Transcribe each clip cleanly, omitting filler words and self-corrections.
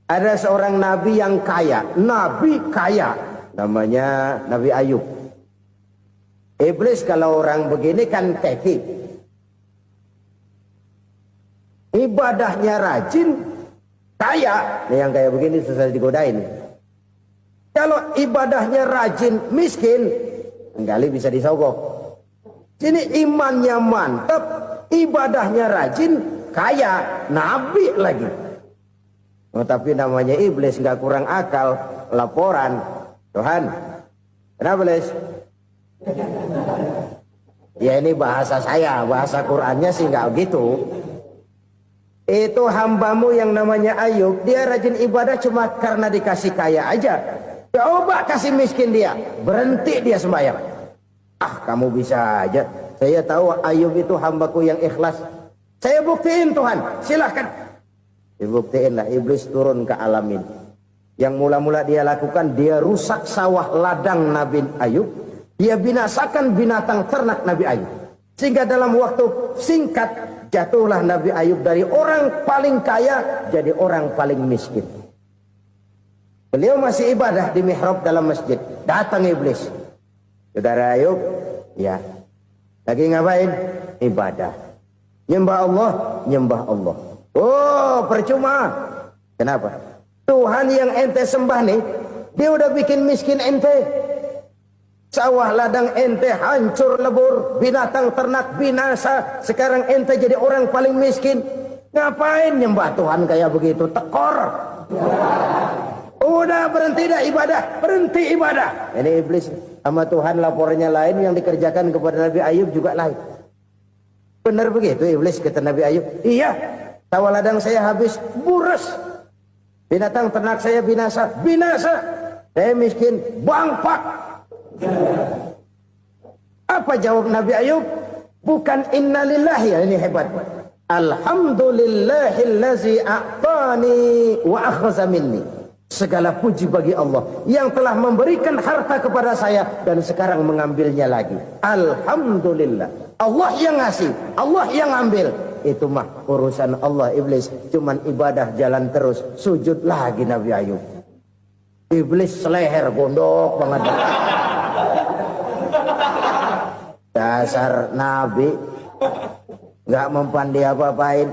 Ada seorang nabi yang kaya, nabi kaya, namanya Nabi Ayub. Iblis kalau orang begini kan keki, ibadahnya rajin, kaya. Nih yang kayak begini susah digodain. Kalau ibadahnya rajin, miskin, kali bisa disogok. Sini imannya mantap, ibadahnya rajin, kaya, nabi lagi. Oh, tapi namanya iblis, nggak kurang akal. Laporan, Tuhan, kenapa Les? Ya ini bahasa saya, bahasa Qurannya sih nggak gitu. Itu hambamu yang namanya Ayub, dia rajin ibadah cuma karena dikasih kaya aja. Coba kasih miskin dia, berhenti dia sembahyang. Ah, kamu bisa aja. Saya tahu Ayub itu hambaku yang ikhlas. Saya buktiin Tuhan, silahkan. Dibuktiinlah, iblis turun ke alam ini. Yang mula-mula dia lakukan, dia rusak sawah ladang Nabi Ayub. Dia binasakan binatang ternak Nabi Ayub. Sehingga dalam waktu singkat, jatuhlah Nabi Ayub dari orang paling kaya jadi orang paling miskin. Beliau masih ibadah di mihrab dalam masjid. Datang iblis. Saudara Ayub, ya, lagi ngapain? Ibadah. Nyembah Allah, nyembah Allah. Oh, percuma. Kenapa? Tuhan yang ente sembah nih, dia udah bikin miskin ente. Sawah ladang ente hancur lebur, binatang ternak binasa. Sekarang ente jadi orang paling miskin. Ngapain nyembah Tuhan kayak begitu? Tekor. Udah berhenti dah ibadah, berhenti ibadah. Ini iblis sama Tuhan laporannya lain, yang dikerjakan kepada Nabi Ayub juga lain. Benar begitu iblis kata Nabi Ayub? Iya. Sawah ladang saya habis, buras. Binatang ternak saya binasa, binasa. Saya miskin, bangpak. Apa jawab Nabi Ayub? Bukan innalillahi, ya ini hebat. Alhamdulillahillazi a'tani wa akhza minni. Segala puji bagi Allah yang telah memberikan harta kepada saya dan sekarang mengambilnya lagi. Alhamdulillah. Allah yang ngasih, Allah yang ambil. Itu mah urusan Allah. Iblis cuman ibadah jalan terus, sujud lagi Nabi Ayub. Iblis seleher gondok banget. Dasar Nabi nggak mempan dia apa-apain.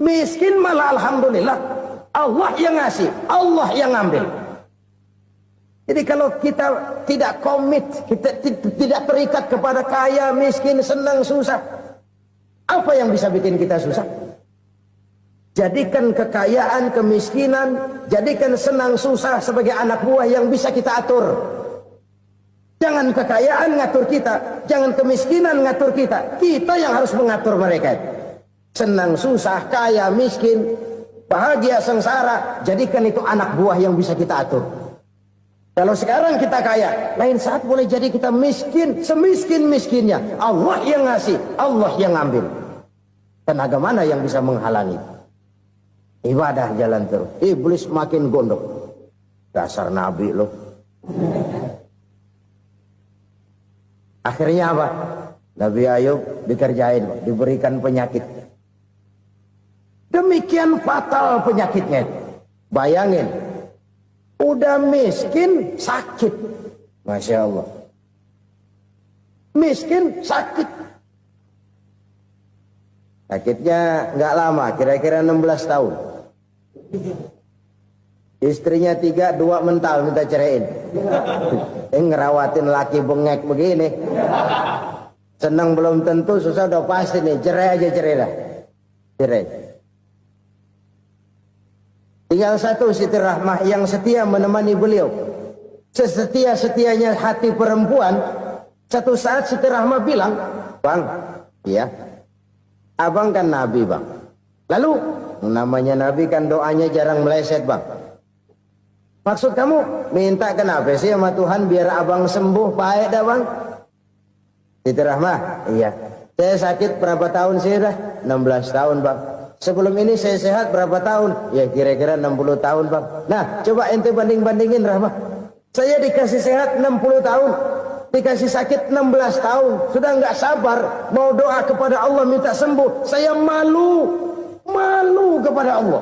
Miskin malah alhamdulillah. Allah yang ngasih, Allah yang ambil. Jadi kalau kita tidak komit, kita tidak terikat kepada kaya, miskin, senang, susah, apa yang bisa bikin kita susah? Jadikan kekayaan, kemiskinan, jadikan senang, susah sebagai anak buah yang bisa kita atur. Jangan kekayaan ngatur kita, jangan kemiskinan ngatur kita. Kita yang harus mengatur mereka. Senang, susah, kaya, miskin, bahagia, sengsara, jadikan itu anak buah yang bisa kita atur. Kalau sekarang kita kaya, lain saat boleh jadi kita miskin, semiskin-miskinnya. Allah yang ngasih, Allah yang ambil. Tenaga mana yang bisa menghalangi? Ibadah jalan terus. Iblis makin gondok. Dasar Nabi loh. Akhirnya apa? Nabi Ayub dikerjain, diberikan penyakit. Demikian fatal penyakitnya. Bayangin, udah miskin, sakit. Masya Allah. Miskin, sakit. Sakitnya nggak lama, kira-kira 16 tahun. Istrinya 3, 2 mental minta ceraiin. Ngerawatin laki bengek begini. Senang belum tentu, susah udah pasti nih. Cerai aja, cerai dah. Cerai. Tinggal satu Siti Rahmah yang setia menemani beliau. Sesetia-setianya hati perempuan. Satu saat Siti Rahmah bilang, "Bang, ya, abang kan Nabi, Bang. Lalu, namanya Nabi kan doanya jarang meleset, Bang. Maksud kamu minta kenapa sih sama Tuhan biar abang sembuh, baik dah, Bang?" Siti Rahmah, "Iya. Saya sakit berapa tahun sih dah?" 16 tahun, Bang. "Sebelum ini saya sehat berapa tahun?" "Ya kira-kira 60 tahun, Bang." "Nah, coba ente banding-bandingin, Rahmah. Saya dikasih sehat 60 tahun, dikasih sakit 16 tahun. Sudah nggak sabar mau doa kepada Allah minta sembuh. Saya malu kepada Allah.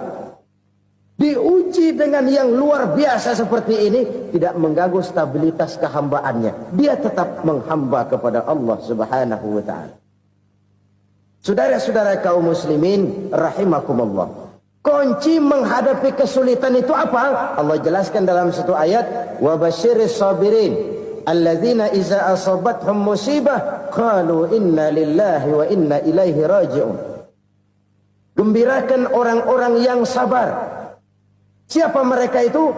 diuji dengan yang luar biasa seperti ini, tidak mengganggu stabilitas kehambaannya. Dia tetap menghamba kepada Allah Subhanahu wa ta'ala. Saudara-saudara kaum muslimin rahimakumullah, kunci menghadapi kesulitan itu apa? Allah jelaskan dalam satu ayat, wa basyiris sabirin alladzina iza asabathum musibah qalu inna lillahi wa inna ilaihi raji'un. Gembirakan orang-orang yang sabar. Siapa mereka itu?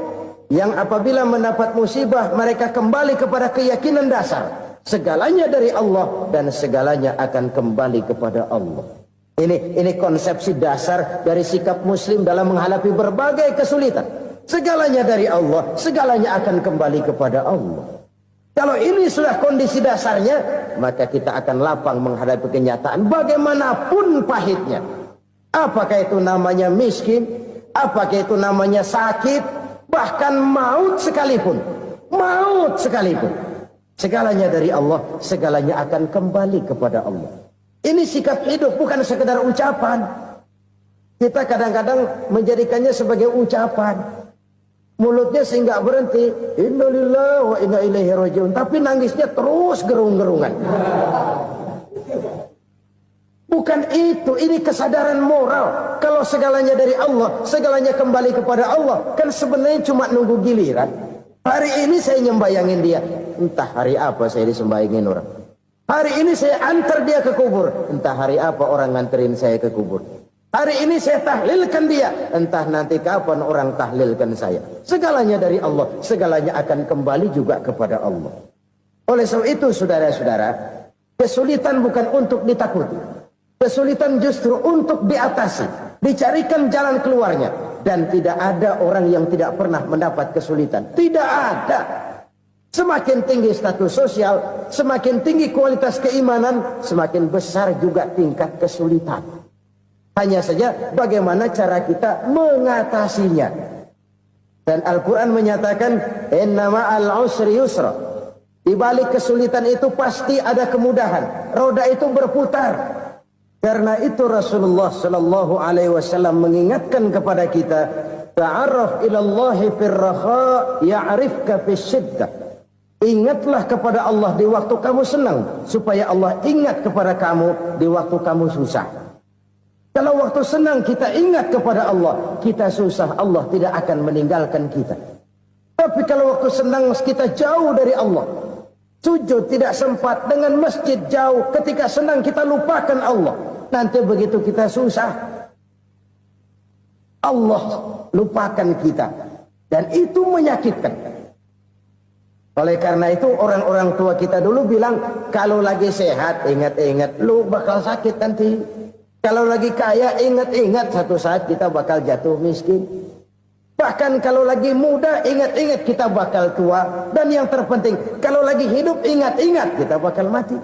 Yang apabila mendapat musibah, mereka kembali kepada keyakinan dasar. Segalanya dari Allah dan segalanya akan kembali kepada Allah. Ini konsepsi dasar dari sikap muslim dalam menghadapi berbagai kesulitan. Segalanya dari Allah, segalanya akan kembali kepada Allah. Kalau ini sudah kondisi dasarnya, maka kita akan lapang menghadapi kenyataan bagaimanapun pahitnya. Apakah itu namanya miskin? Apakah itu namanya sakit, bahkan maut sekalipun. Maut sekalipun. Segalanya dari Allah, segalanya akan kembali kepada Allah. Ini sikap hidup, bukan sekedar ucapan. Kita kadang-kadang menjadikannya sebagai ucapan. Mulutnya sehingga berhenti, innalillahi wa inna ilaihi raji'un, tapi nangisnya terus gerung-gerungan. Bukan itu, ini kesadaran moral. Kalau segalanya dari Allah, segalanya kembali kepada Allah, kan sebenarnya cuma nunggu giliran. Hari ini saya nyembayangin dia, entah hari apa saya disembayangin orang. Hari ini saya antar dia ke kubur, entah hari apa orang nganterin saya ke kubur. Hari ini saya tahlilkan dia, entah nanti kapan orang tahlilkan saya. Segalanya dari Allah, segalanya akan kembali juga kepada Allah. Oleh sebab itu saudara-saudara, kesulitan bukan untuk ditakuti. Kesulitan justru untuk diatasi, dicarikan jalan keluarnya. Dan tidak ada orang yang tidak pernah mendapat kesulitan. Tidak ada. Semakin tinggi status sosial, semakin tinggi kualitas keimanan, semakin besar juga tingkat kesulitan. Hanya saja bagaimana cara kita mengatasinya. Dan Al-Quran menyatakan, inna ma'al usri yusra. Di balik kesulitan itu pasti ada kemudahan. Roda itu berputar. Karena itu Rasulullah sallallahu alaihi wasallam mengingatkan kepada kita, ta'arraf ilallahi firraha ya'rifka fisyiddah. Ingatlah kepada Allah di waktu kamu senang, supaya Allah ingat kepada kamu di waktu kamu susah. Kalau waktu senang kita ingat kepada Allah, kita susah, Allah tidak akan meninggalkan kita. Tapi kalau waktu senang kita jauh dari Allah, sujud tidak sempat, dengan masjid jauh, ketika senang kita lupakan Allah. Nanti begitu kita susah, Allah lupakan kita. Dan itu menyakitkan. Oleh karena itu orang-orang tua kita dulu bilang, kalau lagi sehat ingat-ingat lu bakal sakit nanti. Kalau lagi kaya ingat-ingat satu saat kita bakal jatuh miskin. Bahkan kalau lagi muda ingat-ingat kita bakal tua. Dan yang terpenting, kalau lagi hidup ingat-ingat kita bakal mati.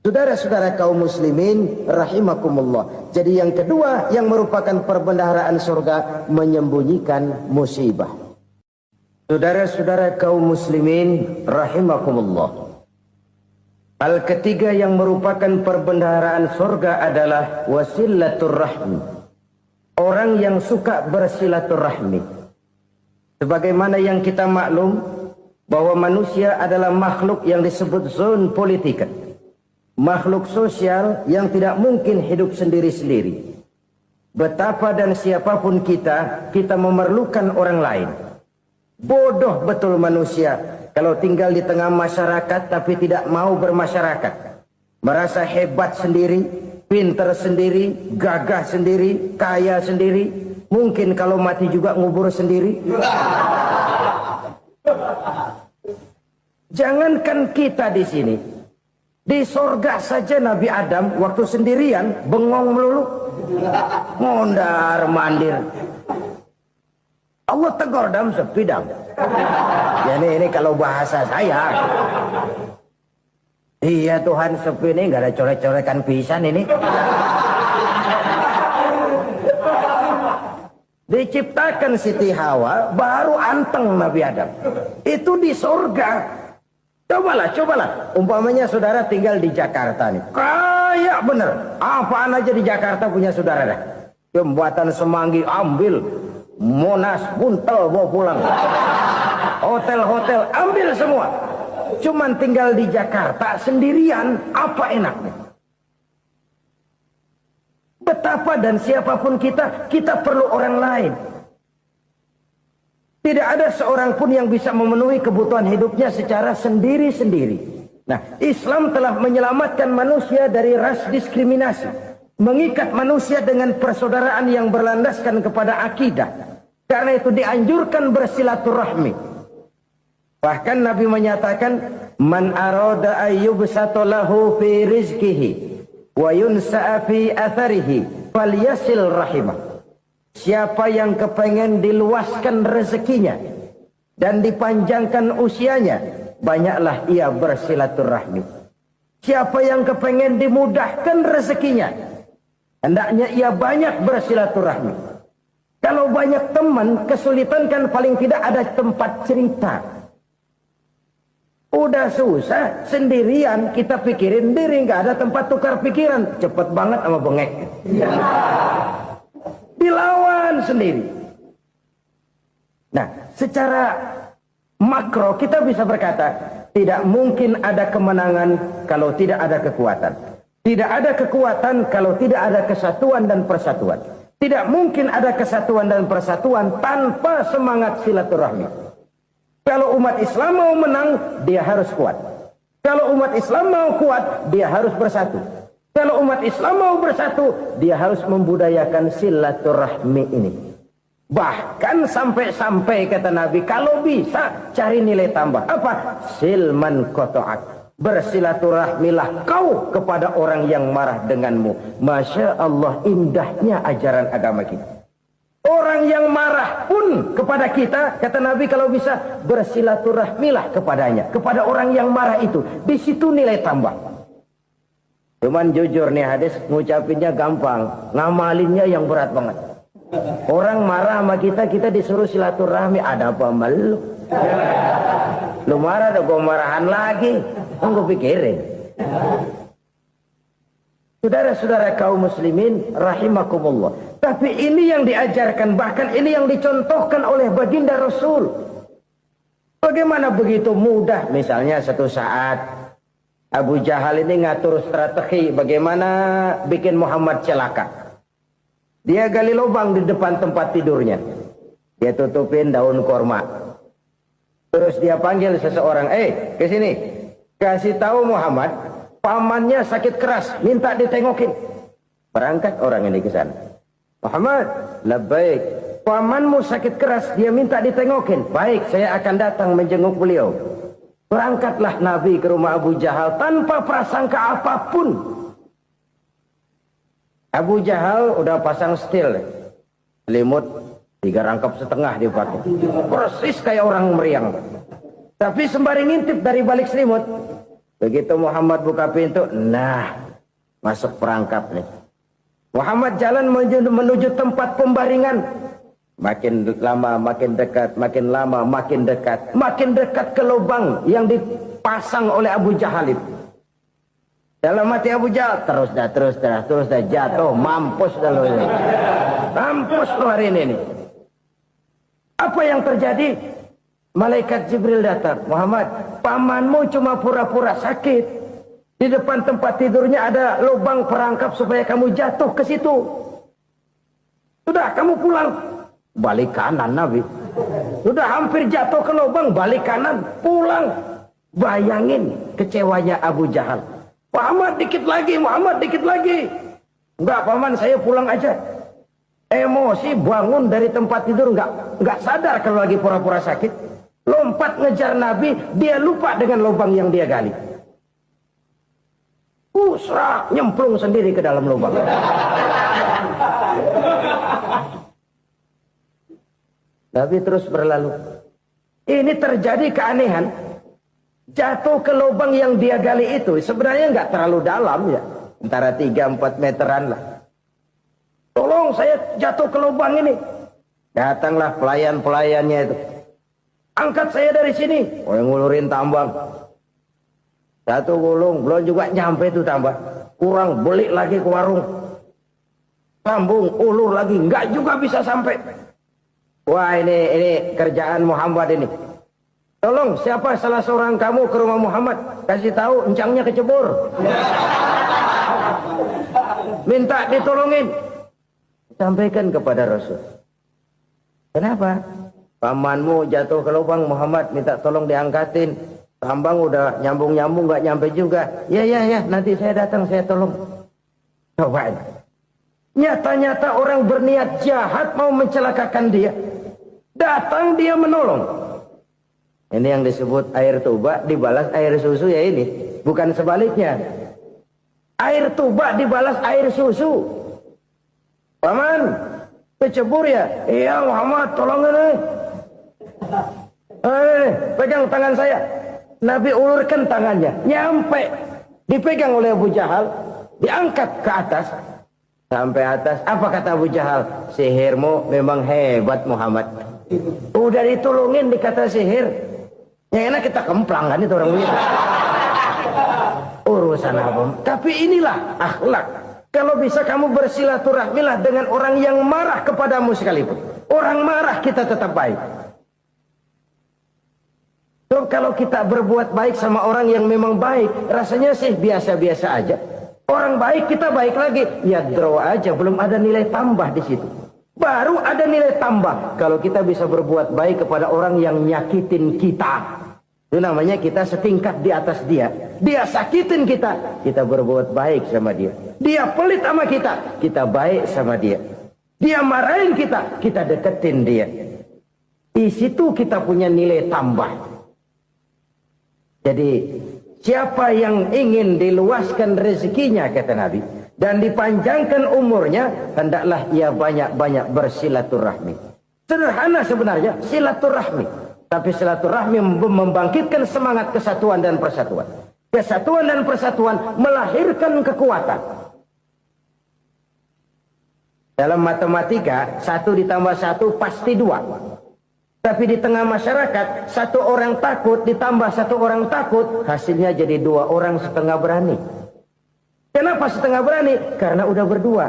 Saudara-saudara kaum muslimin rahimakumullah. Jadi yang kedua yang merupakan perbendaharaan surga, menyembunyikan musibah. Saudara-saudara kaum muslimin rahimakumullah. Hal ketiga yang merupakan perbendaharaan surga adalah wasilaturrahmi. Orang yang suka bersilaturahmi. Sebagaimana yang kita maklum bahwa manusia adalah makhluk yang disebut zon politika. Makhluk sosial yang tidak mungkin hidup sendiri-sendiri. Betapa dan siapapun kita memerlukan orang lain. Bodoh betul manusia kalau tinggal di tengah masyarakat tapi tidak mau bermasyarakat. Merasa hebat sendiri, pintar sendiri, gagah sendiri, kaya sendiri. Mungkin kalau mati juga ngubur sendiri. Jangankan kita di sini. Di sorga saja Nabi Adam waktu sendirian bengong melulu, mondar mandir. Allah tegur dam sepidam. Ya ini kalau bahasa saya. Iya Tuhan sepi ini nggak ada coret-coretan pisan ini. Diciptakan Siti Hawa baru anteng Nabi Adam. Itu di sorga. Cobalah. Umpamanya saudara tinggal di Jakarta nih. Kayak bener. Apaan aja di Jakarta punya saudara dah. Jembatan Semanggi ambil. Monas, Buntel bawa pulang. Hotel-hotel ambil semua. Cuman tinggal di Jakarta sendirian, apa enaknya? Betapa dan siapapun kita perlu orang lain. Tidak ada seorang pun yang bisa memenuhi kebutuhan hidupnya secara sendiri-sendiri. Nah, Islam telah menyelamatkan manusia dari ras diskriminasi. Mengikat manusia dengan persaudaraan yang berlandaskan kepada akidah. Karena itu dianjurkan bersilaturahmi. Bahkan Nabi menyatakan, man arada ayyubsata lahu fi rizqihi wa yunsa'a fi atharihi falyasil rahimah. Siapa yang kepengen diluaskan rezekinya dan dipanjangkan usianya, banyaklah ia bersilaturahmi. Siapa yang kepengen dimudahkan rezekinya, hendaknya ia banyak bersilaturahmi. Kalau banyak teman, kesulitan kan paling tidak ada tempat cerita. Udah susah, sendirian kita pikirin diri, nggak ada tempat tukar pikiran. Cepet banget sama bengek. Dilawan sendiri. Nah, secara makro kita bisa berkata, tidak mungkin ada kemenangan kalau tidak ada kekuatan. Tidak ada kekuatan kalau tidak ada kesatuan dan persatuan. Tidak mungkin ada kesatuan dan persatuan tanpa semangat silaturahmi. Kalau umat Islam mau menang, dia harus kuat. Kalau umat Islam mau kuat, dia harus bersatu. Kalau umat Islam mau bersatu, dia harus membudayakan silaturahmi ini. Bahkan sampai-sampai kata Nabi, kalau bisa cari nilai tambah. Apa? Silman qata'ak. Bersilaturahmilah kau kepada orang yang marah denganmu. Masya Allah, indahnya ajaran agama kita. Orang yang marah pun kepada kita, kata Nabi, kalau bisa bersilaturahmilah kepadanya, kepada orang yang marah itu. Di situ nilai tambah. Cuman jujur nih hadis, ngucapinnya gampang, ngamalinnya yang berat banget. Orang marah sama kita disuruh silaturahmi, ada apa malu? Lu marah, ada gua marahan lagi. Tunggu pikirin. Saudara-saudara kaum muslimin rahimakumullah. Tapi ini yang diajarkan, bahkan ini yang dicontohkan oleh baginda Rasul. Bagaimana begitu mudah, misalnya satu saat Abu Jahal ini ngatur strategi bagaimana bikin Muhammad celaka. Dia gali lubang di depan tempat tidurnya. Dia tutupin daun korma. Terus dia panggil seseorang, ke sini. Kasih tahu Muhammad, pamannya sakit keras, minta ditengokin. Berangkat orang ini ke sana. Muhammad, labbaik. Pamanmu sakit keras, dia minta ditengokin. Baik, saya akan datang menjenguk beliau. Berangkatlah Nabi ke rumah Abu Jahal tanpa prasangka apapun. Abu Jahal udah pasang setil. Selimut 3 rangkap setengah dipakai. Persis kayak orang meriang. Tapi sembari ngintip dari balik selimut. Begitu Muhammad buka pintu, nah, masuk perangkap nih. Muhammad jalan menuju tempat pembaringan. Makin lama makin dekat, makin lama makin dekat. Makin dekat ke lubang yang dipasang oleh Abu Jahal itu. Dalam hati Abu Jahal, terus dah jatuh, mampus dah lo ini. Mampus lo hari ini. Apa yang terjadi? Malaikat Jibril datang. Muhammad, pamanmu cuma pura-pura sakit. Di depan tempat tidurnya ada lubang perangkap supaya kamu jatuh ke situ. Sudah, kamu pulang. Balik kanan Nabi. Sudah hampir jatuh ke lubang, balik kanan, pulang. Bayangin kecewanya Abu Jahal. Muhammad dikit lagi, Muhammad dikit lagi. Enggak paman, saya pulang aja. Emosi bangun dari tempat tidur, enggak sadar kalau lagi pura-pura sakit. Lompat ngejar Nabi, dia lupa dengan lubang yang dia gali. Serak, nyemplung sendiri ke dalam lubang. Nabi terus berlalu. Ini terjadi keanehan. Jatuh ke lubang yang dia gali itu sebenarnya nggak terlalu dalam ya. Antara 3-4 meteran lah. Tolong saya jatuh ke lubang ini. Datanglah pelayan-pelayannya itu. Angkat saya dari sini. Oh, yang ngulurin tambang. Satu gulung, belum juga nyampe itu tambah. Kurang, beli lagi ke warung. Sambung, ulur lagi, nggak juga bisa sampai. Wah ini kerjaan Muhammad ini. Tolong siapa salah seorang kamu ke rumah Muhammad, kasih tahu encangnya kecebur. Minta ditolongin. Sampaikan kepada Rasul. Kenapa? Pamanmu jatuh ke lubang, Muhammad minta tolong diangkatin. Tambang udah nyambung-nyambung nggak nyampe juga. Ya, nanti saya datang saya tolong. Coba. Nyata-nyata orang berniat jahat mau mencelakakan dia. Datang dia menolong. Ini yang disebut air tuba dibalas air susu ya ini. Bukan sebaliknya. Air tuba dibalas air susu. Paman, kecebur ya? Iya Muhammad, tolong ini. Pegang tangan saya. Nabi ulurkan tangannya. Nyampe. Dipegang oleh Abu Jahal. Diangkat ke atas. Sampai atas. Apa kata Abu Jahal? Sihirmu memang hebat Muhammad. Udah ditolongin dikata sihir. Yang enak kita kemplang kan itu orang begitu. Urusan apa? Tapi inilah akhlak. Kalau bisa kamu bersilaturahmilah dengan orang yang marah kepadamu sekalipun. Orang marah kita tetap baik. So, kalau kita berbuat baik sama orang yang memang baik, rasanya sih biasa-biasa aja. Orang baik kita baik lagi, ya draw aja, belum ada nilai tambah di situ. Baru ada nilai tambah kalau kita bisa berbuat baik kepada orang yang nyakitin kita. Itu namanya kita setingkat di atas dia. Dia sakitin kita, kita berbuat baik sama dia. Dia pelit sama kita, kita baik sama dia. Dia marahin kita, kita deketin dia. Di situ kita punya nilai tambah. Jadi siapa yang ingin diluaskan rezekinya kata Nabi dan dipanjangkan umurnya, hendaklah ia banyak-banyak bersilaturahmi. Sederhana sebenarnya silaturahmi. Tapi silaturahmi membangkitkan semangat kesatuan dan persatuan. Kesatuan dan persatuan melahirkan kekuatan. Dalam matematika, 1 ditambah 1 pasti 2. Tapi di tengah masyarakat, 1 orang takut ditambah 1 orang takut, hasilnya jadi 2 orang setengah berani. Kenapa setengah berani? Karena udah berdua.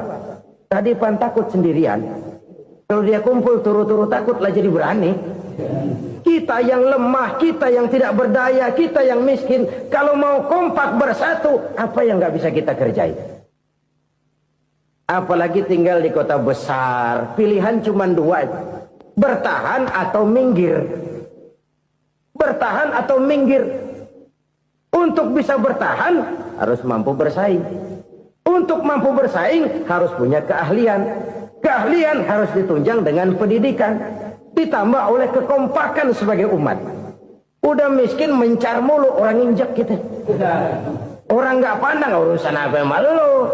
Tadi pan takut sendirian. Kalau dia kumpul turu-turu takutlah jadi berani. Kita yang lemah, kita yang tidak berdaya, kita yang miskin, kalau mau kompak bersatu, apa yang nggak bisa kita kerjain? Apalagi tinggal di kota besar, pilihan cuma 2, bertahan atau minggir. Bertahan atau minggir. Untuk bisa bertahan, harus mampu bersaing. Untuk mampu bersaing, harus punya keahlian. Keahlian harus ditunjang dengan pendidikan. Ditambah oleh kekompakan sebagai umat. Udah miskin mencar mulu, orang injak kita. Orang nggak pandang urusan apa yang malu.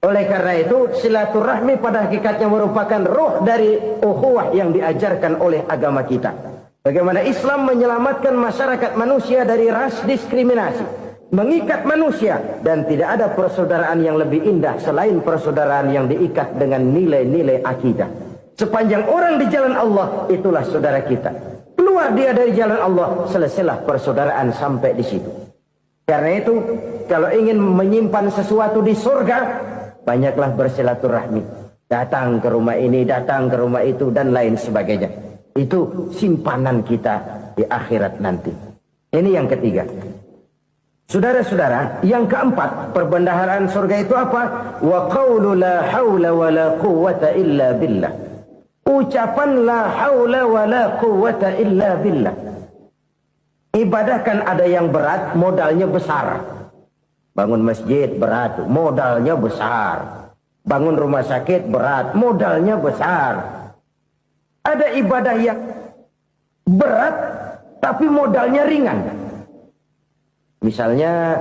Oleh karena itu silaturahmi pada hakikatnya merupakan roh dari ukhuwah yang diajarkan oleh agama kita. Bagaimana Islam menyelamatkan masyarakat manusia dari ras diskriminasi, mengikat manusia, dan tidak ada persaudaraan yang lebih indah selain persaudaraan yang diikat dengan nilai-nilai akidah. Sepanjang orang di jalan Allah, itulah saudara kita. Keluar dia dari jalan Allah, selesailah persaudaraan sampai di situ. Karena itu, kalau ingin menyimpan sesuatu di surga, banyaklah bersilaturahmi. Datang ke rumah ini, datang ke rumah itu, dan lain sebagainya. Itu simpanan kita di akhirat nanti. Ini yang ketiga. Saudara-saudara, yang keempat, perbendaharaan surga itu apa? Wa qawlu la hawla wa la quwwata illa billah. Ucapan la haula wa la quwwata illa billah. Ibadah kan ada yang berat, modalnya besar. Bangun masjid berat, modalnya besar. Bangun rumah sakit berat, modalnya besar. Ada ibadah yang berat, tapi modalnya ringan. Misalnya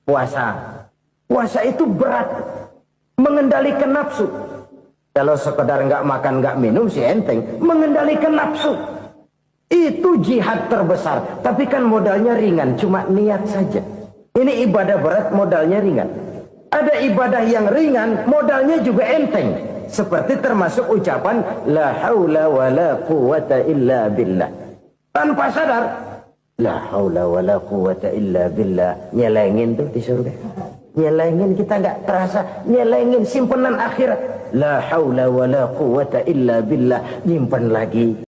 puasa. Puasa itu berat, mengendalikan nafsu. Kalau sekedar nggak makan nggak minum sih enteng, mengendalikan nafsu itu jihad terbesar. Tapi kan modalnya ringan, cuma niat saja. Ini ibadah berat, modalnya ringan. Ada ibadah yang ringan, modalnya juga enteng. Seperti termasuk ucapan la haula wa la quwwata illa billah. Tanpa sadar, la haula wa la quwwata illa billah, nyelengin tuh di surga. nyelengin kita nggak terasa, nyelengin simpenan akhirat. La haula wala quwata illa billah, nyimpan lagi.